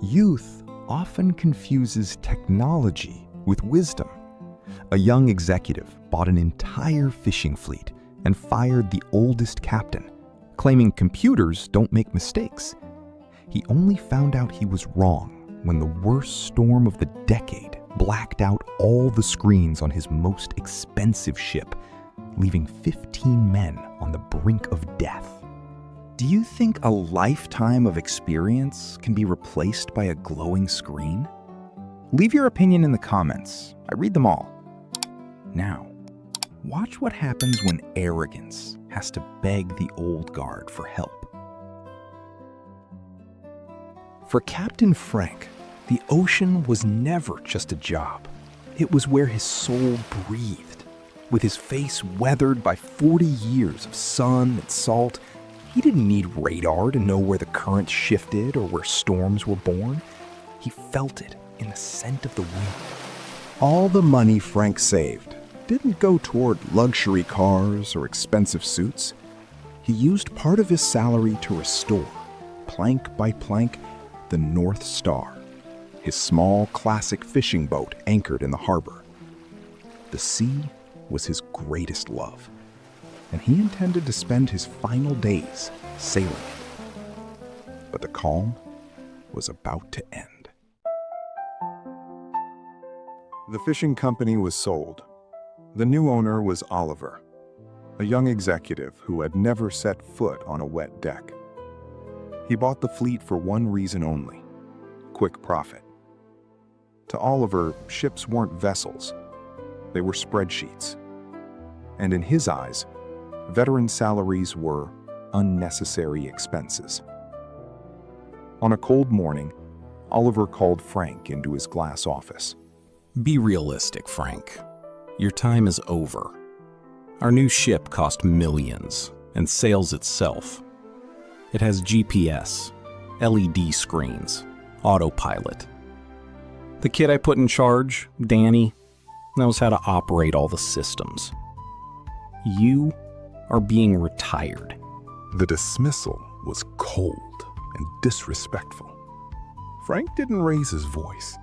Youth often confuses technology with wisdom. A young executive bought an entire fishing fleet and fired the oldest captain, claiming computers don't make mistakes. He only found out he was wrong when the worst storm of the decade blacked out all the screens on his most expensive ship, leaving 15 men on the brink of death. Do you think a lifetime of experience can be replaced by a glowing screen? Leave your opinion in the comments. I read them all. Now, watch what happens when arrogance has to beg the old guard for help. For Captain Frank, the ocean was never just a job. It was where his soul breathed. With his face weathered by 40 years of sun and salt, he didn't need radar to know where the currents shifted or where storms were born. He felt it in the scent of the wind. All the money Frank saved didn't go toward luxury cars or expensive suits. He used part of his salary to restore, plank by plank, the North Star, his small classic fishing boat anchored in the harbor. The sea was his greatest love, and he intended to spend his final days sailing it. But the calm was about to end. The fishing company was sold. The new owner was Oliver, a young executive who had never set foot on a wet deck. He bought the fleet for one reason only: quick profit. To Oliver, ships weren't vessels. They were spreadsheets. And in his eyes, veteran salaries were unnecessary expenses. On a cold morning, Oliver called Frank into his glass office. Be realistic, Frank. Your time is over. Our new ship cost millions and sails itself. It has GPS, LED screens, autopilot. The kid I put in charge, Danny, knows how to operate all the systems. You are being retired. The dismissal was cold and disrespectful. Frank didn't raise his voice.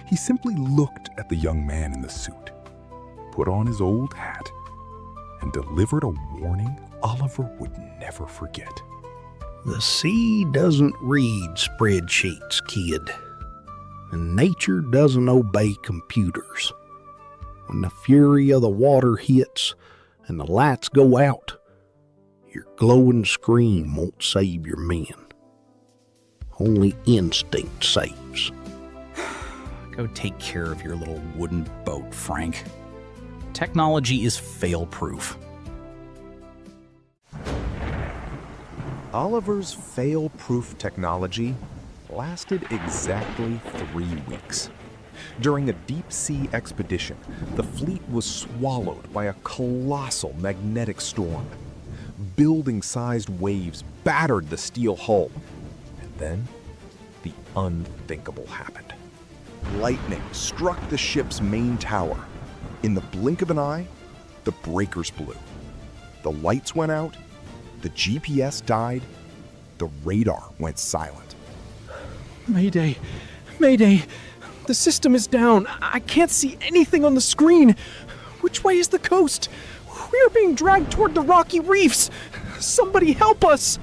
He simply looked at the young man in the suit, put on his old hat, and delivered a warning Oliver would never forget. The sea doesn't read spreadsheets, kid. And nature doesn't obey computers. When the fury of the water hits and the lights go out, your glowing screen won't save your men. Only instinct saves. Go take care of your little wooden boat, Frank. Technology is fail-proof. Oliver's fail-proof technology lasted exactly 3 weeks. During a deep-sea expedition, the fleet was swallowed by a colossal magnetic storm. Building-sized waves battered the steel hull. And then, the unthinkable happened. Lightning struck the ship's main tower. In the blink of an eye, the breakers blew. The lights went out, the GPS died, the radar went silent. Mayday! Mayday! The system is down. I can't see anything on the screen. Which way is the coast? We are being dragged toward the rocky reefs. Somebody help us!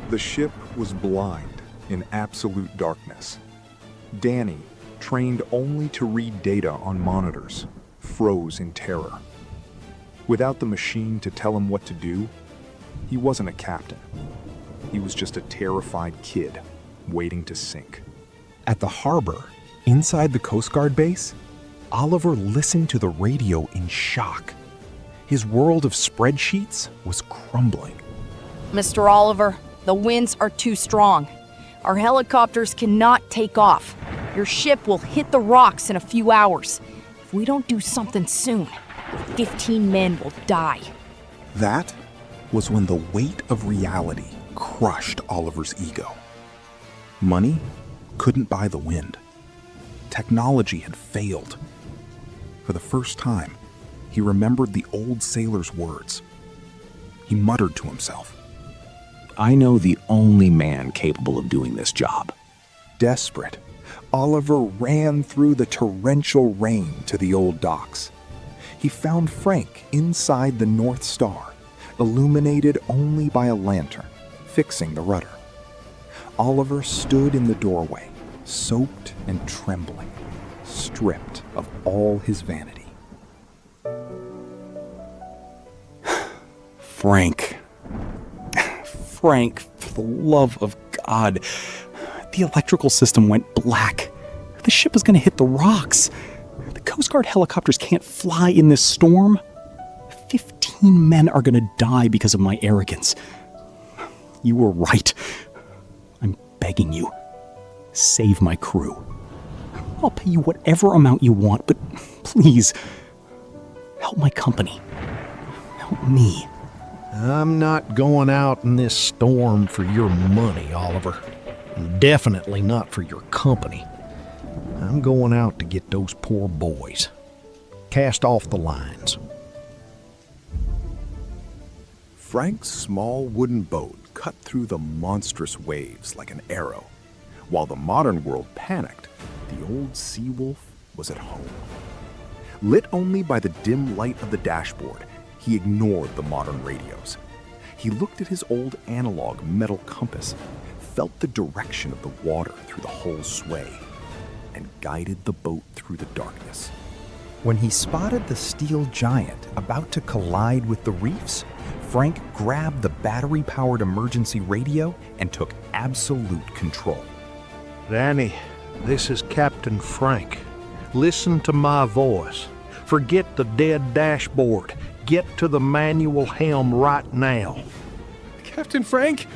The ship was blind in absolute darkness. Danny, trained only to read data on monitors, froze in terror. Without the machine to tell him what to do, he wasn't a captain. He was just a terrified kid waiting to sink. At the harbor, inside the Coast Guard base, Oliver listened to the radio in shock. His world of spreadsheets was crumbling. Mr. Oliver, the winds are too strong. Our helicopters cannot take off. Your ship will hit the rocks in a few hours. If we don't do something soon, 15 men will die. That was when the weight of reality crushed Oliver's ego. Money couldn't buy the wind. Technology had failed. For the first time, he remembered the old sailor's words. He muttered to himself, I know the only man capable of doing this job. Desperate, Oliver ran through the torrential rain to the old docks. He found Frank inside the North Star, illuminated only by a lantern, fixing the rudder. Oliver stood in the doorway, soaked and trembling, stripped of all his vanity. Frank, for the love of God. The electrical system went black. The ship was going to hit the rocks. The Coast Guard helicopters can't fly in this storm. 15 men are going to die because of my arrogance. You were right. I'm begging you. Save my crew. I'll pay you whatever amount you want, but please, help my company. Help me. I'm not going out in this storm for your money, Oliver. Definitely not for your company. I'm going out to get those poor boys. Cast off the lines. Frank's small wooden boat cut through the monstrous waves like an arrow. While the modern world panicked, the old sea wolf was at home. Lit only by the dim light of the dashboard, he ignored the modern radios. He looked at his old analog metal compass, felt the direction of the water through the hull's sway, and guided the boat through the darkness. When he spotted the steel giant about to collide with the reefs, Frank grabbed the battery-powered emergency radio and took absolute control. Danny, this is Captain Frank. Listen to my voice. Forget the dead dashboard. Get to the manual helm right now. Captain Frank,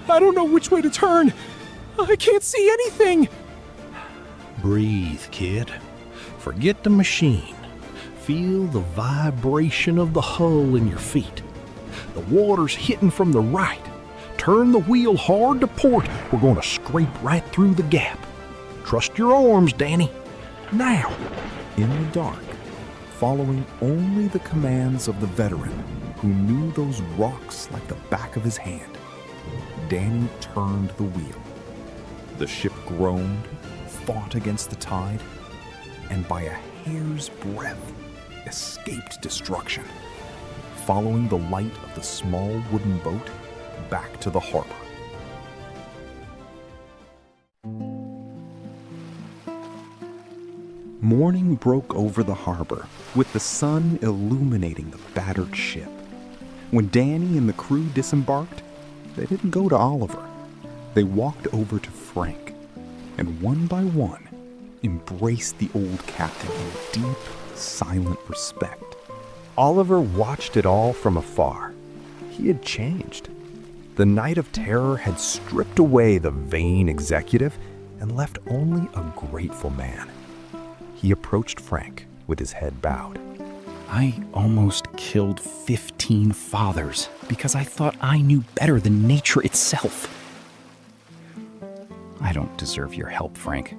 I don't know which way to turn. I can't see anything. Breathe, kid. Forget the machine. Feel the vibration of the hull in your feet. The water's hitting from the right. Turn the wheel hard to port. We're going to scrape right through the gap. Trust your arms, Danny. Now. In the dark, following only the commands of the veteran who knew those rocks like the back of his hand, Danny turned the wheel. The ship groaned, fought against the tide, and by a hair's breadth escaped destruction, following the light of the small wooden boat back to the harbor. Morning broke over the harbor, with the sun illuminating the battered ship. When Danny and the crew disembarked, they didn't go to Oliver. They walked over to Frank, and one by one, embraced the old captain in deep, silent respect. Oliver watched it all from afar. He had changed. The night of terror had stripped away the vain executive and left only a grateful man. He approached Frank with his head bowed. I almost killed 15 fathers because I thought I knew better than nature itself. I don't deserve your help, Frank,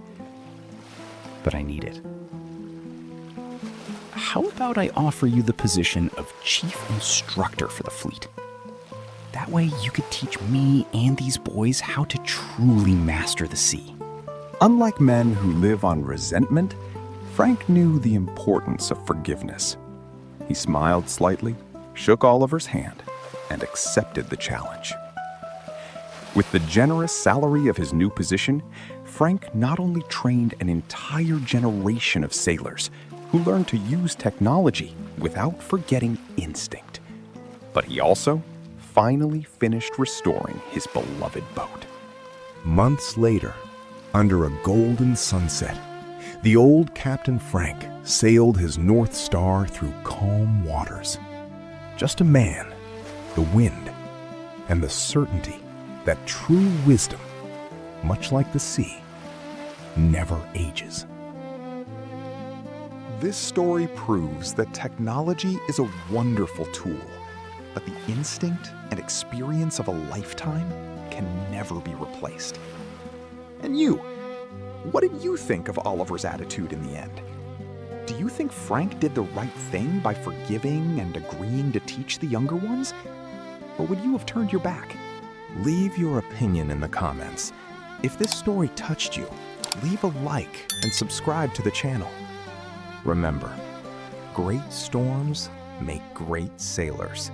but I need it. How about I offer you the position of chief instructor for the fleet? That way you could teach me and these boys how to truly master the sea. Unlike men who live on resentment, Frank knew the importance of forgiveness. He smiled slightly, shook Oliver's hand, and accepted the challenge. With the generous salary of his new position, Frank not only trained an entire generation of sailors who learned to use technology without forgetting instinct, but he also finally finished restoring his beloved boat. Months later, under a golden sunset, the old Captain Frank sailed his North Star through calm waters. Just a man, the wind, and the certainty that true wisdom, much like the sea, never ages. This story proves that technology is a wonderful tool, but the instinct and experience of a lifetime can never be replaced. And you, what did you think of Oliver's attitude in the end? Do you think Frank did the right thing by forgiving and agreeing to teach the younger ones? Or would you have turned your back? Leave your opinion in the comments. If this story touched you, leave a like and subscribe to the channel. Remember, great storms make great sailors.